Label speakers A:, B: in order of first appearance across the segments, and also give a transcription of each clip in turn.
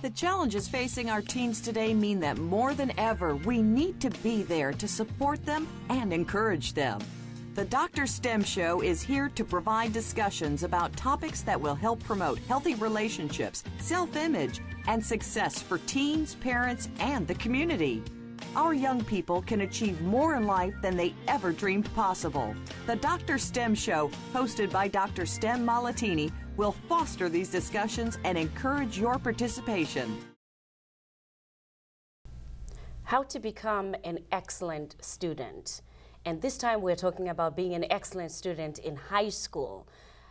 A: The challenges facing our teens today mean that more than ever, we need to be there to support them and encourage them. The DrStem Show is here to provide discussions about topics that will help promote healthy relationships, self-image, and success for teens, parents, and the community. Our young people can achieve more in life than they ever dreamed possible. The DrStem Show, hosted by Dr. Stem Malatini, will foster these discussions and encourage your participation.
B: How to become an excellent student. And this time we're talking about being an excellent student in high school.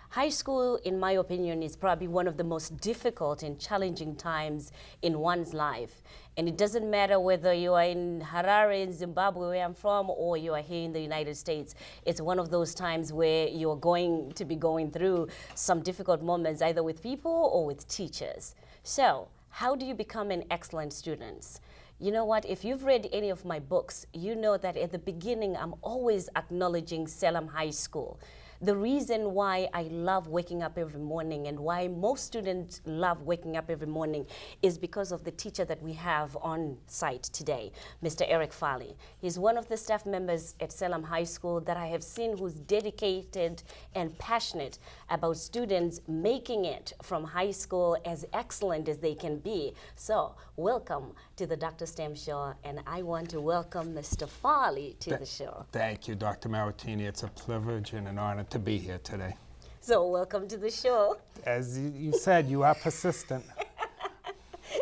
B: High school, in my opinion, is probably one of the most difficult and challenging times in one's life. And it doesn't matter whether you are in Harare, in Zimbabwe, where I'm from, or you are here in the United States. It's one of those times where you're going to be going through some difficult moments, either with people or with teachers. So, how do you become an excellent student? You know what, if you've read any of my books, you know that at the beginning, I'm always acknowledging Salem High School. The reason why I love waking up every morning and why most students love waking up every morning is because of the teacher that we have on site today, Mr. Eric Farley. He's one of the staff members at Salem High School that I have seen who's dedicated and passionate about students making it from high school as excellent as they can be. So, welcome to the DrStem Show, and I want to welcome Mr. Farley to the show.
C: Thank you, Dr. Maratini. It's a privilege and an honor to be here today.
B: So welcome to the show.
C: As you said, you are persistent.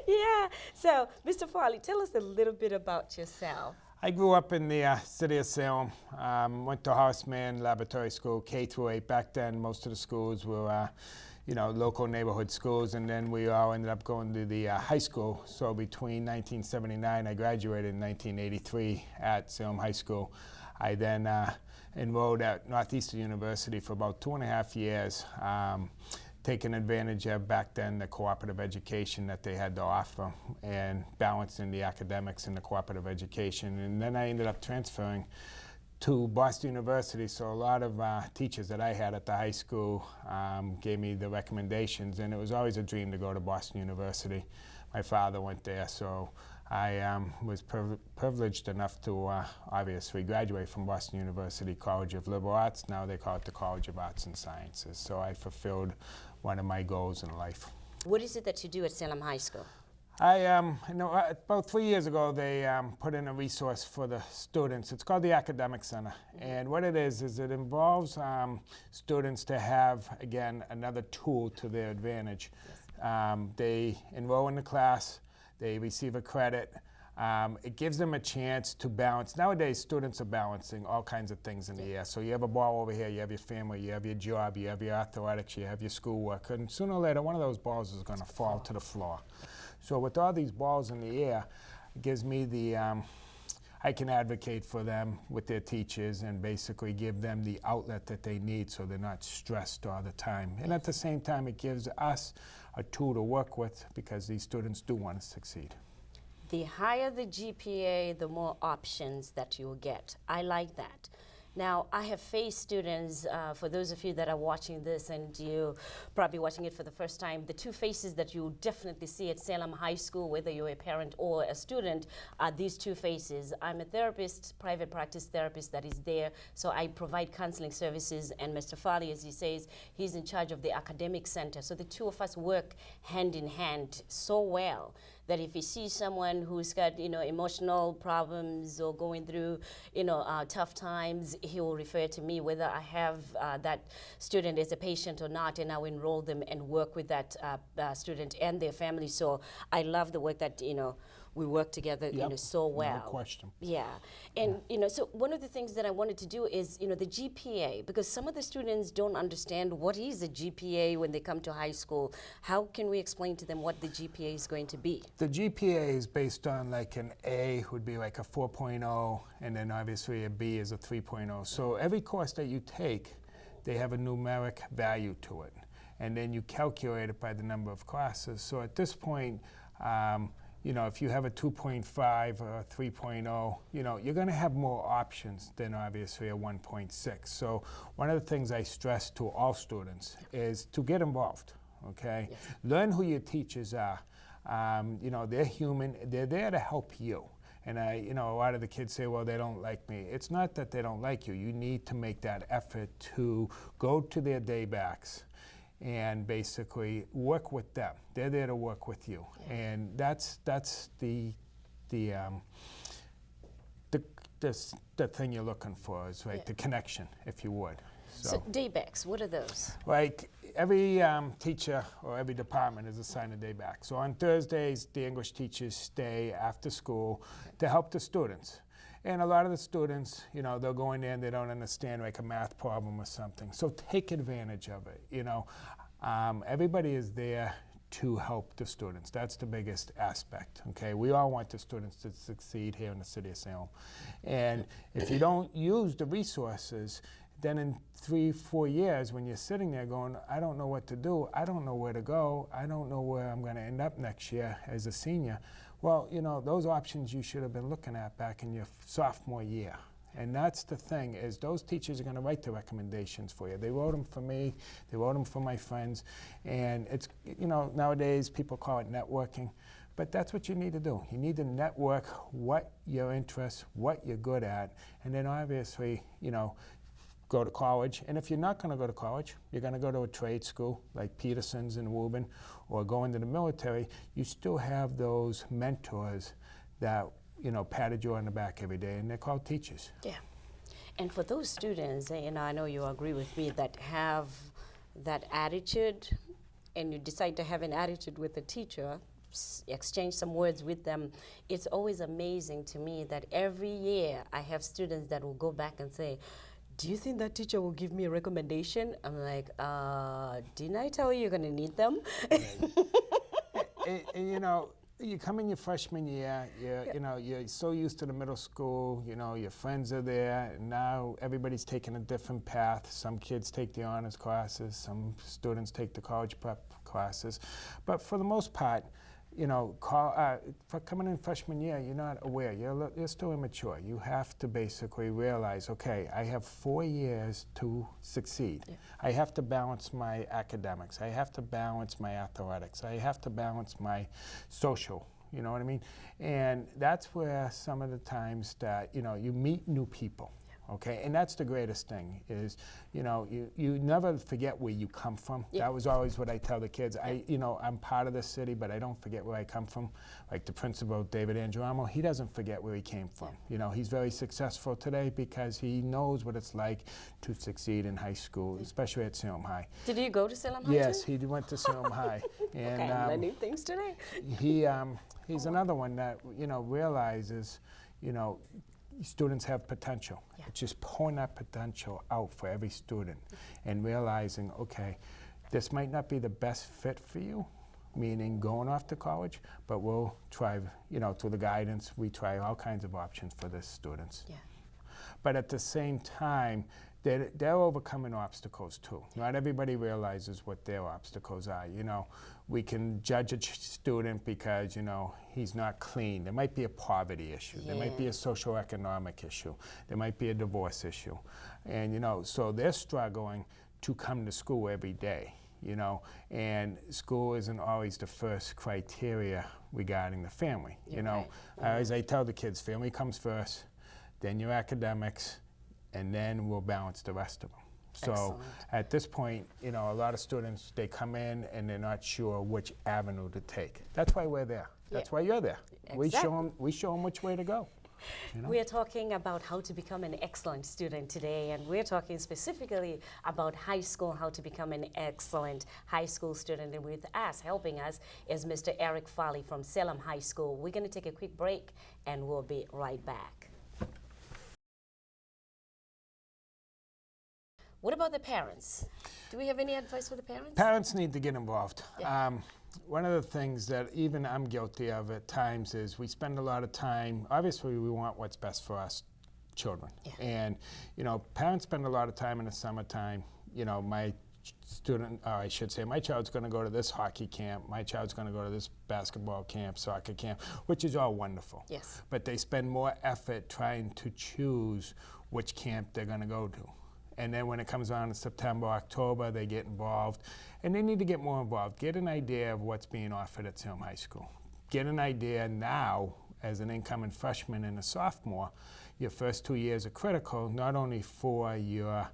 B: Yeah. So, Mr. Farley, tell us a little bit about yourself.
C: I grew up in the city of Salem, went to Horseman Laboratory School, K through 8. Back then, most of the schools were, local neighborhood schools, and then we all ended up going to the high school. So between 1979, I graduated in 1983 at Salem High School. I then enrolled at Northeastern University for about 2.5 years, taking advantage of back then the cooperative education that they had to offer and balancing the academics and the cooperative education. And then I ended up transferring to Boston University, so a lot of teachers that I had at the high school gave me the recommendations, and it was always a dream to go to Boston University. My father went there, so I was privileged enough to obviously graduate from Boston University College of Liberal Arts. Now they call it the College of Arts and Sciences. So I fulfilled one of my goals in life.
B: What is it that you do at Salem High School?
C: About 3 years ago, they put in a resource for the students. It's called the Academic Center. And what it is it involves students to have, again, another tool to their advantage. Yes. They enroll in the class, they receive a credit. It gives them a chance to balance. Nowadays, students are balancing all kinds of things in the air. So you have a ball over here, you have your family, you have your job, you have your athletics, you have your schoolwork. And sooner or later, one of those balls is going to fall to the floor. So with all these balls in the air, it gives me the, I can advocate for them with their teachers and basically give them the outlet that they need so they're not stressed all the time. And at the same time, it gives us a tool to work with because these students do want to succeed.
B: The higher the GPA, the more options that you will get. I like that. Now, I have faced students, for those of you that are watching this and you probably watching it for the first time, the two faces that you definitely see at Salem High School, whether you're a parent or a student, are these two faces. I'm a therapist, private practice therapist that is there, so I provide counseling services, and Mr. Farley, as he says, he's in charge of the academic center. So the two of us work hand in hand so well that if he sees someone who's got, emotional problems or going through, tough times, he will refer to me whether I have that student as a patient or not, and I'll enroll them and work with that student and their family. So I love the work that, we work together, so well.
C: No question.
B: Yeah. And, so one of the things that I wanted to do is, the GPA, because some of the students don't understand what is a GPA when they come to high school. How can we explain to them what the GPA is going to be?
C: The GPA is based on like an A would be like a 4.0, and then obviously a B is a 3.0. So every course that you take, they have a numeric value to it. And then you calculate it by the number of classes. So at this point, if you have a 2.5 or a 3.0, you're going to have more options than obviously a 1.6. So one of the things I stress to all students is to get involved, okay? Yes. Learn who your teachers are. You know, they're human. They're there to help you. And you know, a lot of the kids say, well, they don't like me. It's not that they don't like you. You need to make that effort to go to their day backs and basically work with them. They're there to work with you. Yeah. And that's the thing you're looking for is the connection, if you would.
B: So daybacks, what are those?
C: Like every teacher or every department is assigned a day back. So on Thursdays, the English teachers stay after school to help the students. And a lot of the students, you know, they'll go in there and they don't understand like a math problem or something. So take advantage of it, you know. Everybody is there to help the students. That's the biggest aspect, okay? We all want the students to succeed here in the city of Salem. And if you don't use the resources, then in 3-4 years, when you're sitting there going, I don't know what to do, I don't know where to go, I don't know where I'm gonna end up next year as a senior, well, you know, those options you should have been looking at back in your sophomore year. And that's the thing, is those teachers are gonna write the recommendations for you. They wrote them for me, they wrote them for my friends, and it's, you know, nowadays people call it networking, but that's what you need to do. You need to network what your interests, what you're good at, and then obviously, you know, go to college. And if you're not going to go to college, you're going to go to a trade school like Peterson's in Woburn, or go into the military, you still have those mentors that, you know, patted you on the back every day, and they're called teachers.
B: Yeah. And for those students, and I know you agree with me, that have that attitude, and you decide to have an attitude with a teacher, exchange some words with them, it's always amazing to me that every year I have students that will go back and say, do you think that teacher will give me a recommendation? I'm like, didn't I tell you you're going to need them?
C: and, you know, you come in your freshman year, you know, you're so used to the middle school, you know, your friends are there, and now everybody's taking a different path. Some kids take the honors classes, some students take the college prep classes. But for the most part, you know, for coming in freshman year, you're not aware. You're still immature. You have to basically realize, okay, I have 4 years to succeed. Yeah. I have to balance my academics. I have to balance my athletics. I have to balance my social. You know what I mean? And that's where some of the times that, you know, you meet new people. Okay, and that's the greatest thing is, you know, you never forget where you come from. Yeah. That was always what I tell the kids. You know, I'm part of the city, but I don't forget where I come from. Like the principal, David Angelamo, he doesn't forget where he came from. Yeah. You know, he's very successful today because he knows what it's like to succeed in high school, especially at Salem High.
B: Did you go to Salem High
C: Yes,
B: too?
C: he went to Salem High. And,
B: okay, I'm learning things today.
C: He's another one that, you know, realizes, you know, students have potential. Yeah. It's just pulling that potential out for every student and realizing, okay, this might not be the best fit for you, meaning going off to college, but we'll try, you know, through the guidance, we try all kinds of options for the students. Yeah. But at the same time, they're overcoming obstacles too. Not everybody realizes what their obstacles are. You know, we can judge a student because, you know, he's not clean. There might be a poverty issue. Yeah. There might be a socioeconomic issue. There might be a divorce issue. And, you know, so they're struggling to come to school every day, you know, and school isn't always the first criteria regarding the family. You're you know, right. As I tell the kids, family comes first, then your academics, and then we'll balance the rest of them. So excellent. At this point, you know, a lot of students, they come in and they're not sure which avenue to take. That's why we're there. That's why you're there. Exactly. We show them which way to go. You know?
B: We're talking about how to become an excellent student today, and we're talking specifically about high school, how to become an excellent high school student. And with us, helping us, is Mr. Eric Farley from Salem High School. We're going to take a quick break, and we'll be right back. What about the parents? Do we have any advice for the parents?
C: Parents need to get involved.
B: Yeah.
C: One of the things that even I'm guilty of at times is we spend a lot of time, obviously we want what's best for us children. Yeah. And, you know, parents spend a lot of time in the summertime. You know, my student, I should say, my child's going to go to this hockey camp, my child's going to go to this basketball camp, soccer camp, which is all wonderful.
B: Yes.
C: But they spend more effort trying to choose which camp they're going to go to. And then when it comes on in September, October, they get involved. And they need to get more involved. Get an idea of what's being offered at Salem High School. Get an idea now, as an incoming freshman and a sophomore, your first 2 years are critical, not only for your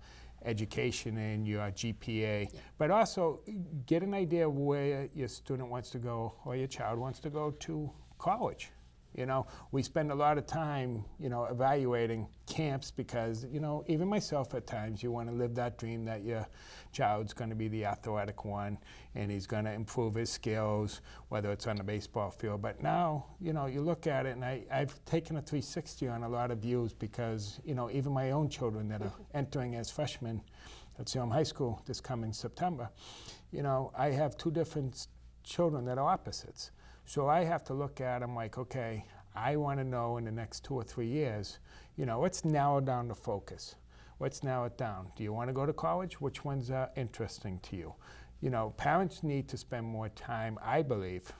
C: education and your GPA, but also get an idea of where your student wants to go or your child wants to go to college. You know, we spend a lot of time, you know, evaluating camps because, you know, even myself at times, you want to live that dream that your child's going to be the athletic one and he's going to improve his skills, whether it's on the baseball field. But now, you know, you look at it, and I've taken a 360 on a lot of views because, you know, even my own children that are entering as freshmen at Salem High School this coming September, you know, I have two different children that are opposites. So I have to look at them like, okay, I want to know in the next 2 or 3 years, you know, let's narrow down the focus. Let's narrow it down. Do you want to go to college? Which ones are interesting to you? You know, parents need to spend more time, I believe,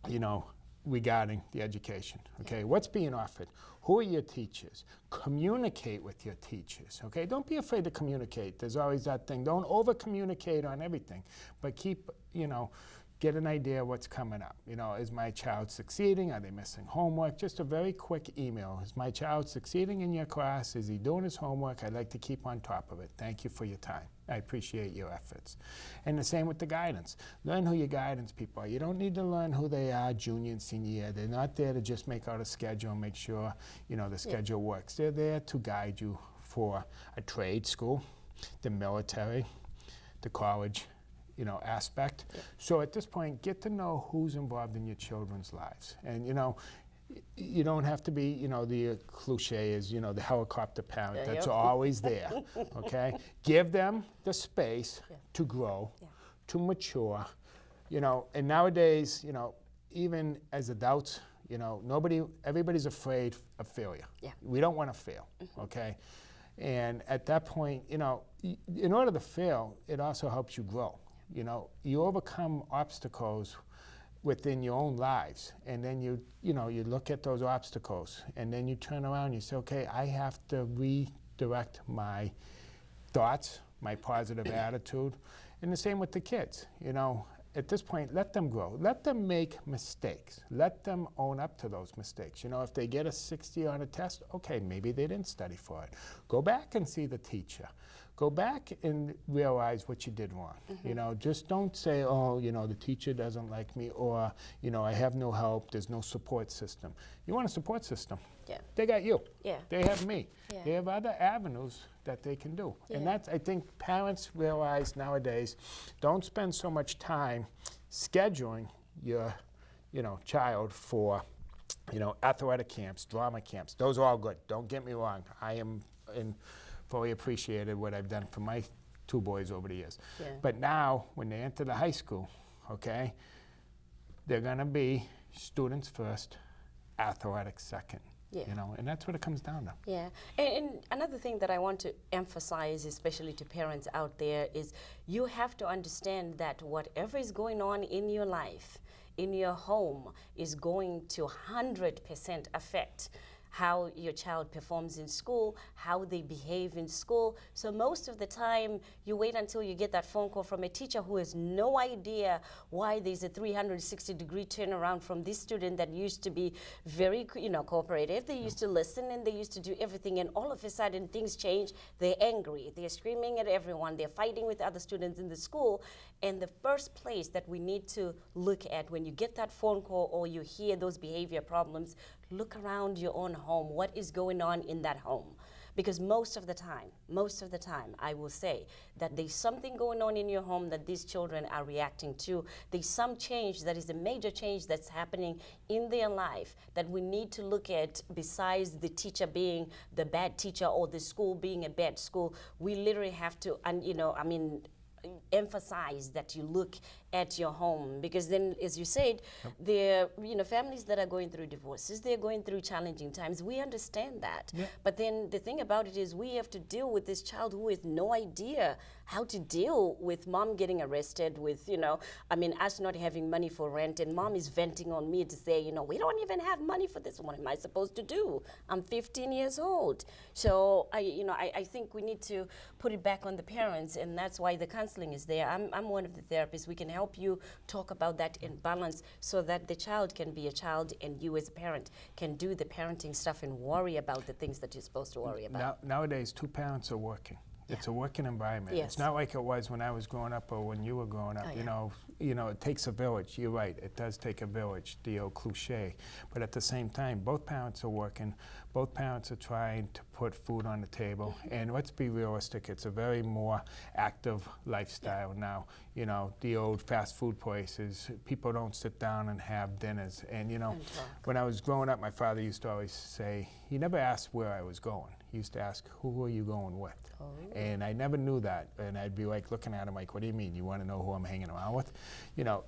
C: you know, regarding the education. Okay, what's being offered? Who are your teachers? Communicate with your teachers. Okay, don't be afraid to communicate. There's always that thing. Don't over-communicate on everything, but keep, you know, get an idea of what's coming up. You know, is my child succeeding? Are they missing homework? Just a very quick email. Is my child succeeding in your class? Is he doing his homework? I'd like to keep on top of it. Thank you for your time. I appreciate your efforts. And the same with the guidance. Learn who your guidance people are. You don't need to learn who they are junior and senior year. They're not there to just make out a schedule and make sure, you know, the schedule works. They're there to guide you for a trade school, the military, the college, you know, aspect. So at this point, get to know who's involved in your children's lives. And, you know, you don't have to be, you know, the cliche is, you know, the helicopter parent that's always there, okay? Give them the space to grow, to mature, you know, and nowadays, you know, even as adults, you know, everybody's afraid of failure. We don't want to fail, okay? And at that point, you know, in order to fail, it also helps you grow. You know, you overcome obstacles within your own lives, and then you know, you look at those obstacles, and then you turn around and you say, okay, I have to redirect my thoughts, my positive attitude, and the same with the kids. You know, at this point, let them grow. Let them make mistakes. Let them own up to those mistakes. You know, if they get a 60 on a test, okay, maybe they didn't study for it. Go back and see the teacher. Go back and realize what you did wrong. You know, just don't say, oh, you know, the teacher doesn't like me, or, you know, I have no help, there's no support system. You want a support system? They got you. They have me. They have other avenues that they can do. And that's, I think parents realize nowadays, don't spend so much time scheduling your, you know, child for, you know, athletic camps, drama camps. Those are all good. Don't get me wrong. I am fully appreciated what I've done for my two boys over the years. But now, when they enter the high school, okay, they're going to be students first, athletics second. You know, and that's what it comes down to.
B: And another thing that I want to emphasize, especially to parents out there, is you have to understand that whatever is going on in your life, in your home, is going to 100% affect how your child performs in school, how they behave in school. So most of the time, you wait until you get that phone call from a teacher who has no idea why there's a 360-degree turnaround from this student that used to be very, you know, cooperative. They used to listen and they used to do everything, and all of a sudden things change. They're angry, they're screaming at everyone, they're fighting with other students in the school. And the first place that we need to look at when you get that phone call or you hear those behavior problems, look around your own home. What is going on in that home? Because most of the time, I will say that there's something going on in your home that these children are reacting to. There's some change that is a major change that's happening in their life that we need to look at. Besides the teacher being the bad teacher or the school being a bad school, we literally have to, and you know, I mean, emphasize that you look at your home, because then, as you said, there are families that are going through divorces, they're going through challenging times. We understand that. But then the thing about it is we have to deal with this child who has no idea how to deal with mom getting arrested, with, us not having money for rent, and mom is venting on me to say, we don't even have money for this. What am I supposed to do? I'm 15 years old. So I think we need to put it back on the parents, and that's why the counseling is there. I'm one of the therapists. We can help you talk about that imbalance so that the child can be a child and you as a parent can do the parenting stuff and worry about the things that you're supposed to worry about.
C: Nowadays, two parents are working. It's a working environment.
B: Yes.
C: It's not like it was when I was growing up or when you were growing up. It takes a village. You're right. It does take a village, the old cliche. But at the same time, both parents are working. Both parents are trying to put food on the table. And let's be realistic. It's a very more active lifestyle now. The old fast food places, people don't sit down and have dinners. And when I was growing up, my father used to always say, he never asked where I was going. He used to ask, who are you going with?
B: Oh.
C: And I never knew that. And I'd be like looking at him like, what do you mean? You want to know who I'm hanging around with?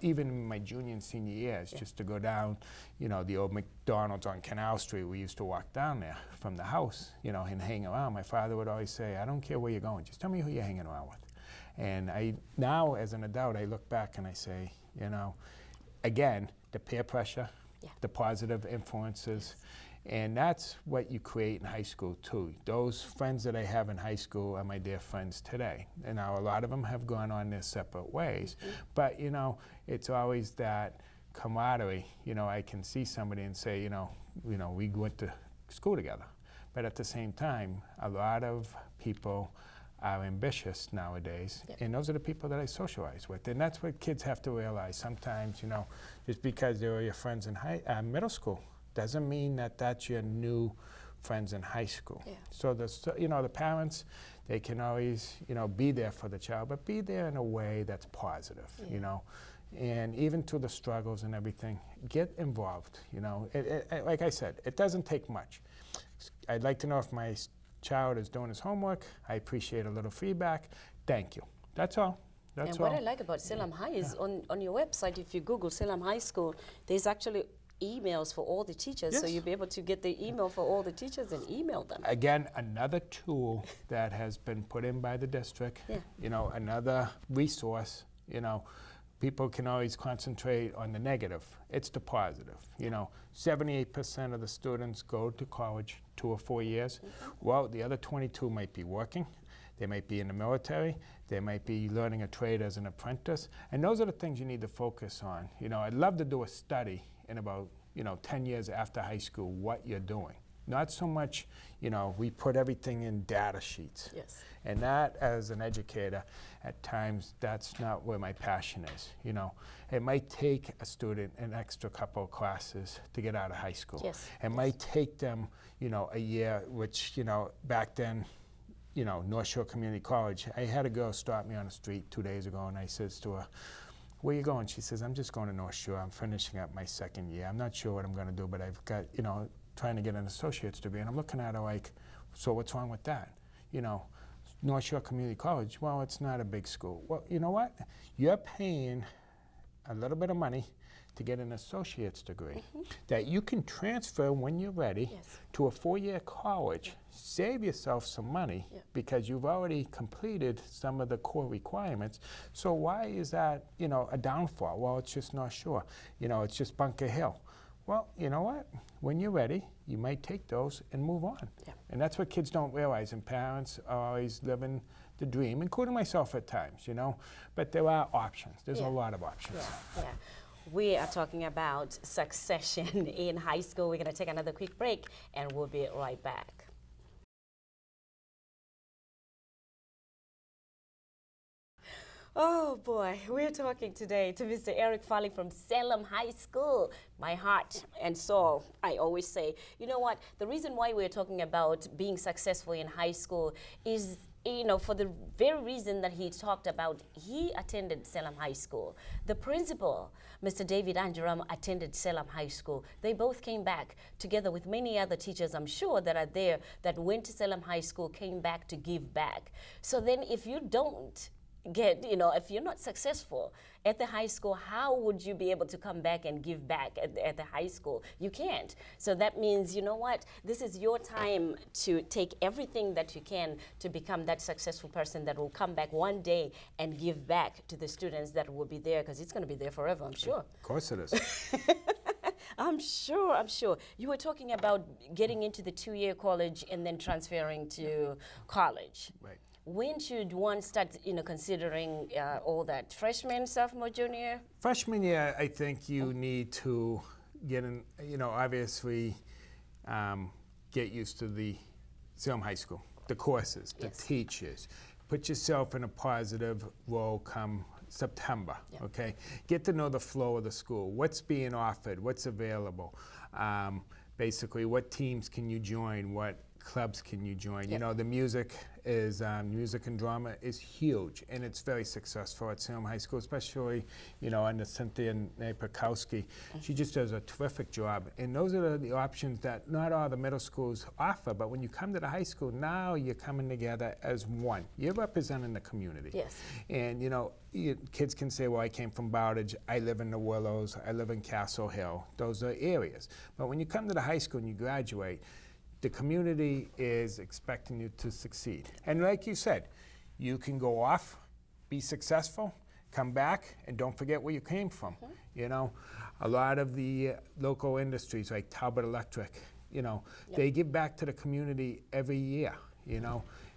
C: Even in my junior and senior years, just to go down, the old McDonald's on Canal Street, we used to walk down there from the house, and hang around. My father would always say, I don't care where you're going, just tell me who you're hanging around with. And now as an adult, I look back and I say, again, the peer pressure, the positive influences, and that's what you create in high school too. Those friends that I have in high school are my dear friends today. And now a lot of them have gone on their separate ways. But it's always that camaraderie. I can see somebody and say, we went to school together. But at the same time, a lot of people are ambitious nowadays, and those are the people that I socialize with. And that's what kids have to realize. Sometimes, just because they were your friends in middle school doesn't mean that that's your new friends in high school. So the parents, they can always be there for the child, but be there in a way that's positive. And even through the struggles and everything, get involved. Like I said, it doesn't take much. I'd like to know if my child is doing his homework. I appreciate a little feedback. Thank you. That's all. That's
B: and what I like about Salem High is on your website, if you Google Salem High School, there's actually emails for all the teachers. So you'll be able to get the email for all the teachers and email them.
C: Again, another tool that has been put in by the district, another resource. People can always concentrate on the negative. It's the positive. 78% of the students go to college 2 or 4 years. Well, the other 22 might be working. They might be in the military. They might be learning a trade as an apprentice. And those are the things you need to focus on. I'd love to do a study in about 10 years after high school, what you're doing. Not so much, we put everything in data sheets.
B: Yes.
C: And that, as an educator, at times, that's not where my passion is. It might take a student an extra couple of classes to get out of high school.
B: Yes.
C: It might take them, a year, which, back then, North Shore Community College, I had a girl stop me on the street 2 days ago, and I says to her, where you going? She says, I'm just going to North Shore. I'm finishing up my second year. I'm not sure what I'm going to do, but I've got, trying to get an associate's degree. And I'm looking at her like, so what's wrong with that? North Shore Community College, well, it's not a big school. Well, you know what? You're paying a little bit of money to get an associate's degree that you can transfer when you're ready to a 4-year college, save yourself some money because you've already completed some of the core requirements. So why is that, a downfall? Well, it's just North Shore. It's just Bunker Hill. Well, you know what? When you're ready, you might take those and move on. And that's what kids don't realize, and parents are always living the dream, including myself at times, But there are options. There's a lot of options.
B: We are talking about succession in high school. We're going to take another quick break, and we'll be right back. Oh boy, we're talking today to Mr. Eric Farley from Salem High School. My heart and soul, I always say. You know what? The reason why we're talking about being successful in high school is, for the very reason that he talked about. He attended Salem High School. The principal, Mr. David Angeram, attended Salem High School. They both came back together with many other teachers, I'm sure, that are there that went to Salem High School, came back to give back. So then if you don't get, if you're not successful at the high school, how would you be able to come back and give back at the high school? You can't. So that means, you know what, this is your time to take everything that you can to become that successful person that will come back one day and give back to the students that will be there, because it's going to be there forever, I'm sure.
C: Of course it is.
B: I'm sure. You were talking about getting into the 2-year college and then transferring to college.
C: Right.
B: When should one start, considering all that? Freshman, sophomore, junior?
C: Freshman year, I think you need to get in, obviously get used to the Salem High School, the courses, the teachers. Put yourself in a positive role come September, okay? Get to know the flow of the school. What's being offered? What's available? Basically, what teams can you join? What clubs can you join? The music and drama is huge, and it's very successful at Salem High School, especially, under Cynthia Napakowski. She just does a terrific job, and those are the options that not all the middle schools offer, but when you come to the high school, now you're coming together as one. You're representing the community.
B: Yes.
C: And, kids can say, well, I came from Bowditch, I live in the Willows, I live in Castle Hill. Those are areas. But when you come to the high school and you graduate, the community is expecting you to succeed. And like you said, you can go off, be successful, come back, and don't forget where you came from. A lot of the local industries like Talbot Electric, they give back to the community every year,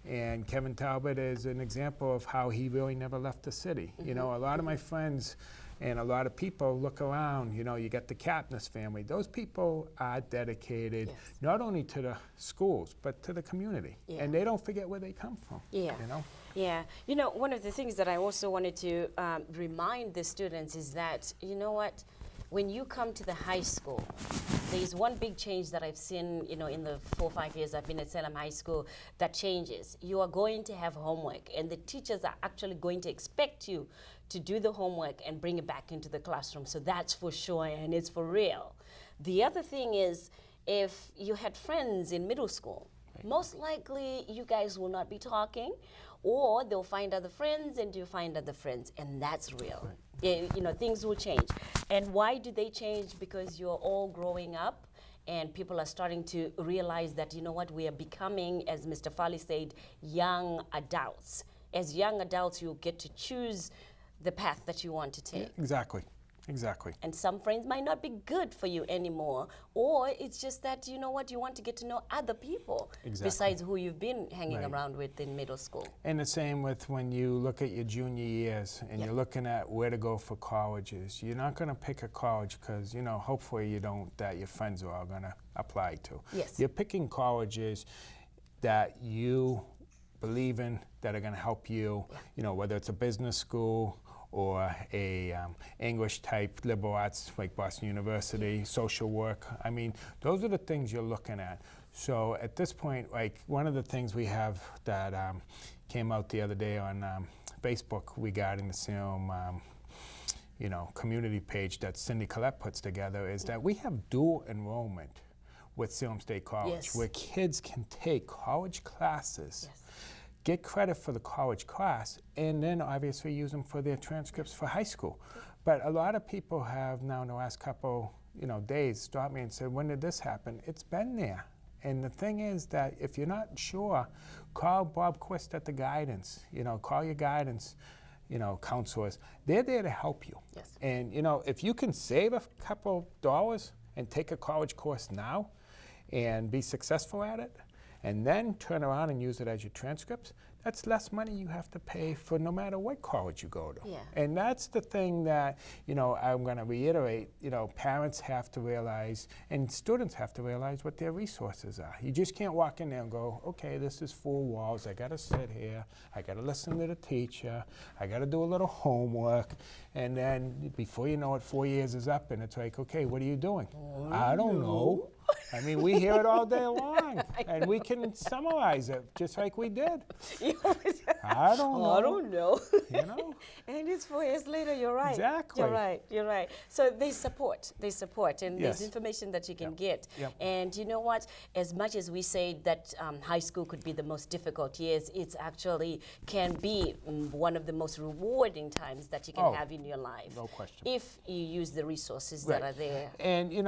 C: And Kevin Talbot is an example of how he really never left the city. A lot of my friends and a lot of people look around, you got the Katniss family. Those people are dedicated not only to the schools, but to the community. And they don't forget where they come from.
B: Yeah. One of the things that I also wanted to remind the students is that, when you come to the high school, there's one big change that I've seen, in the 4 or 5 years I've been at Salem High School that changes. You are going to have homework, and the teachers are actually going to expect you to do the homework and bring it back into the classroom. So that's for sure, and it's for real. The other thing is, if you had friends in middle school, most likely you guys will not be talking, or they'll find other friends and you find other friends, and that's real. Things will change. And why do they change? Because you're all growing up, and people are starting to realize that, we are becoming, as Mr. Farley said, young adults. As young adults, you'll get to choose the path that you want to take.
C: Exactly.
B: And some friends might not be good for you anymore, or it's just that, you want to get to know other people besides who you've been hanging around with in middle school.
C: And the same with when you look at your junior years and you're looking at where to go for colleges. You're not going to pick a college because, hopefully that your friends are all going to apply to.
B: Yes.
C: You're picking colleges that you believe in, that are going to help you, whether it's a business school or a English type liberal arts like Boston University, social work. I mean, those are the things you're looking at. So at this point, like one of the things we have that came out the other day on Facebook regarding the Salem community page that Cindy Collette puts together is that we have dual enrollment with Salem State College, where kids can take college classes, get credit for the college class, and then obviously use them for their transcripts for high school. But a lot of people have now in the last couple days stopped me and said, when did this happen? It's been there. And the thing is that if you're not sure, call Bob Quist at the guidance. Call your guidance counselors. They're there to help you.
B: Yes.
C: And if you can save a couple dollars and take a college course now and be successful at it, and then turn around and use it as your transcripts, that's less money you have to pay for no matter what college you go to.
B: Yeah.
C: And that's the thing that, I'm going to reiterate, parents have to realize and students have to realize what their resources are. You just can't walk in there and go, okay, this is 4 walls, I got to sit here, I got to listen to the teacher, I got to do a little homework, and then before you know it, 4 years is up and it's like, okay, what are you doing? I don't know. I mean, we hear it all day long, and we can summarize it just like we did. I don't know.
B: I don't know.
C: You know?
B: And it's 4 years later, you're right.
C: Exactly.
B: You're right. So they support, and
C: Yes.
B: there's information that you can get.
C: Yep.
B: And you know what? As much as we say that high school could be the most difficult years, it's actually can be one of the most rewarding times that you can have in your life.
C: No question.
B: If you use the resources that are there.
C: And you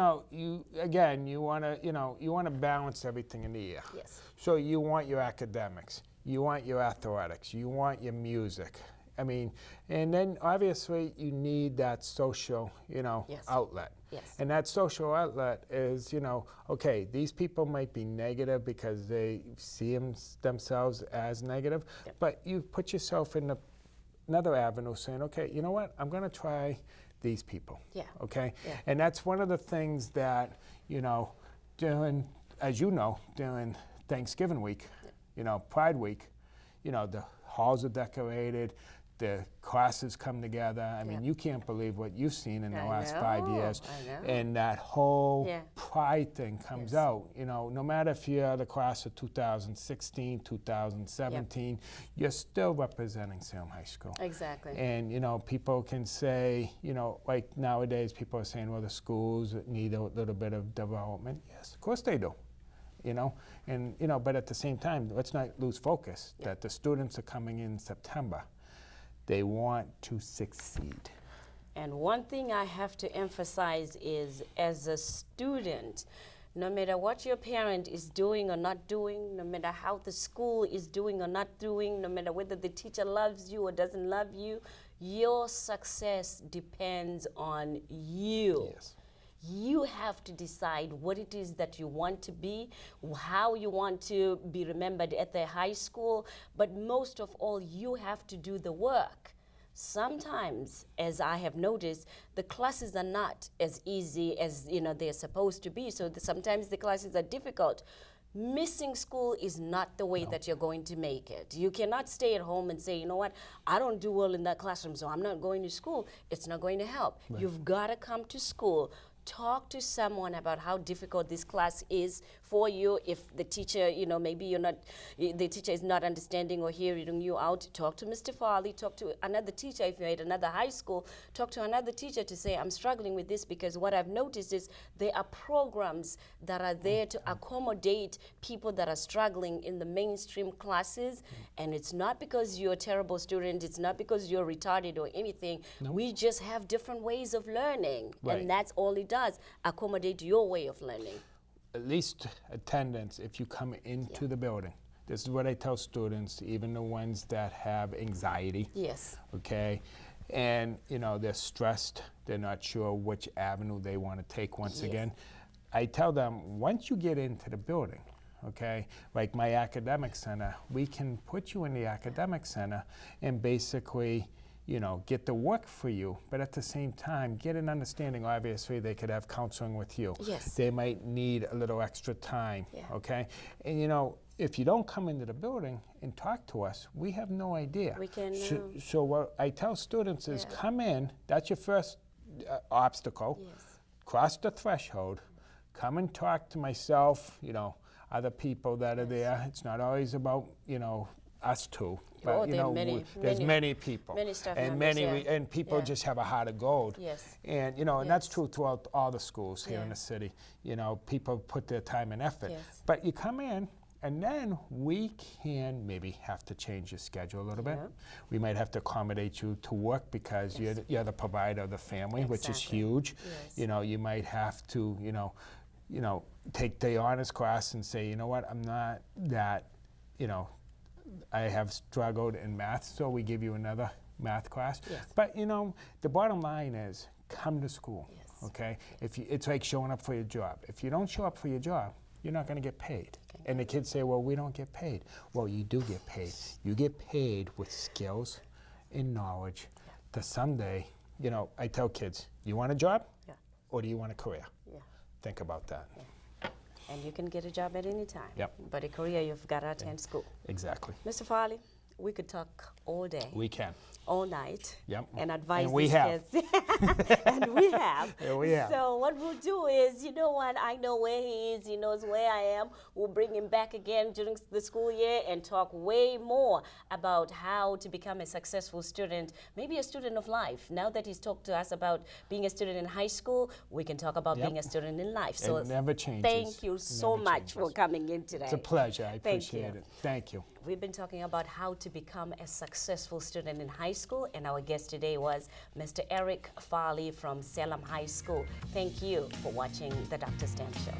C: want to balance everything in the year.
B: Yes.
C: So you want your academics, you want your athletics, you want your music. I mean, and then obviously you need that social,
B: Yes.
C: outlet.
B: Yes.
C: And that social outlet is, okay, these people might be negative because they see themselves as negative,
B: Yep.
C: but you put yourself in another avenue saying, okay, you know what, I'm going to try these people.
B: Yeah.
C: Okay?
B: Yeah.
C: And that's one of the things that, during Thanksgiving week, Pride week, the halls are decorated, the classes come together. I mean, you can't believe what you've seen in the last 5 years.
B: I know.
C: And that whole
B: Yeah.
C: pride thing comes out. No matter if you're the class of 2016, 2017, you're still representing Salem High School.
B: Exactly.
C: And, people can say, like nowadays people are saying, well, the schools need a little bit of development. Yes, of course they do. And, but at the same time, let's not lose focus that the students are coming in September. They want to succeed.
B: And one thing I have to emphasize is, as a student, no matter what your parent is doing or not doing, no matter how the school is doing or not doing, no matter whether the teacher loves you or doesn't love you, your success depends on you.
C: Yes.
B: You have to decide what it is that you want to be, how you want to be remembered at the high school, but most of all, you have to do the work. Sometimes, as I have noticed, the classes are not as easy as they're supposed to be, so sometimes the classes are difficult. Missing school is not the way that you're going to make it. You cannot stay at home and say, you know what, I don't do well in that classroom, so I'm not going to school. It's not going to help. Right. You've got to come to school. Talk to someone about how difficult this class is for you. If the teacher, maybe the teacher is not understanding or hearing you out, talk to Mr. Farley, talk to another teacher. If you're at another high school, talk to another teacher to say, I'm struggling with this, because what I've noticed is there are programs that are there to accommodate people that are struggling in the mainstream classes. And it's not because you're a terrible student, it's not because you're retarded or anything. Nope. We just have different ways of learning. Right. And that's all it does, accommodate your way of learning.
C: At least attendance if you come into the building. This is what I tell students, even the ones that have anxiety.
B: Yes.
C: Okay? And, they're stressed. They're not sure which avenue they want to take once again. I tell them, once you get into the building, okay, like my academic center, we can put you in the academic center and basically get the work for you, but at the same time, get an understanding. Obviously, they could have counseling with you.
B: Yes.
C: They might need a little extra time, okay? And if you don't come into the building and talk to us, we have no idea.
B: We can
C: So what I tell students is come in, that's your first obstacle. Yes. Cross the threshold, come and talk to myself, other people that are there. It's not always about, us two. But there's many people,
B: many staff
C: and
B: members,
C: and people just have a heart of gold.
B: Yes.
C: And and that's true throughout all the schools here in the city. People put their time and effort.
B: Yes.
C: But you come in, and then we can maybe have to change your schedule a little bit. We might have to accommodate you to work because you're the provider of the family, which is huge. Yes. You might have to take the honors class and say, you know what, I'm not that, I have struggled in math, so we give you another math class. Yes. But the bottom line is, come to school. Yes. Okay? It's like showing up for your job. If you don't show up for your job, you're not going to get paid. Okay. And the kids say, well, we don't get paid. Well, you do get paid. You get paid with skills and knowledge that someday, I tell kids, you want a job or do you want a career? Yeah. Think about that. Yeah.
B: And you can get a job at any time.
C: Yep.
B: But a career, you've got to attend school.
C: Exactly.
B: Mr. Farley, We could talk all day.
C: We can.
B: All night.
C: Yep.
B: And advise
C: And we
B: these
C: have.
B: kids. And we have.
C: Yeah, we have.
B: So what we'll do is, you know what, I know where he is, he knows where I am. We'll bring him back again during the school year and talk way more about how to become a successful student, maybe a student of life. Now that he's talked to us about being a student in high school, we can talk about being a student in life. So
C: It never changes.
B: thank you so
C: Never
B: much for
C: changes.
B: coming in today.
C: It's a pleasure. I
B: Thank
C: appreciate
B: you.
C: it. Thank you.
B: We've been talking about how to become a successful student in high school, and our guest today was Mr. Eric Farley from Salem High School. Thank you for watching the DrStem Show.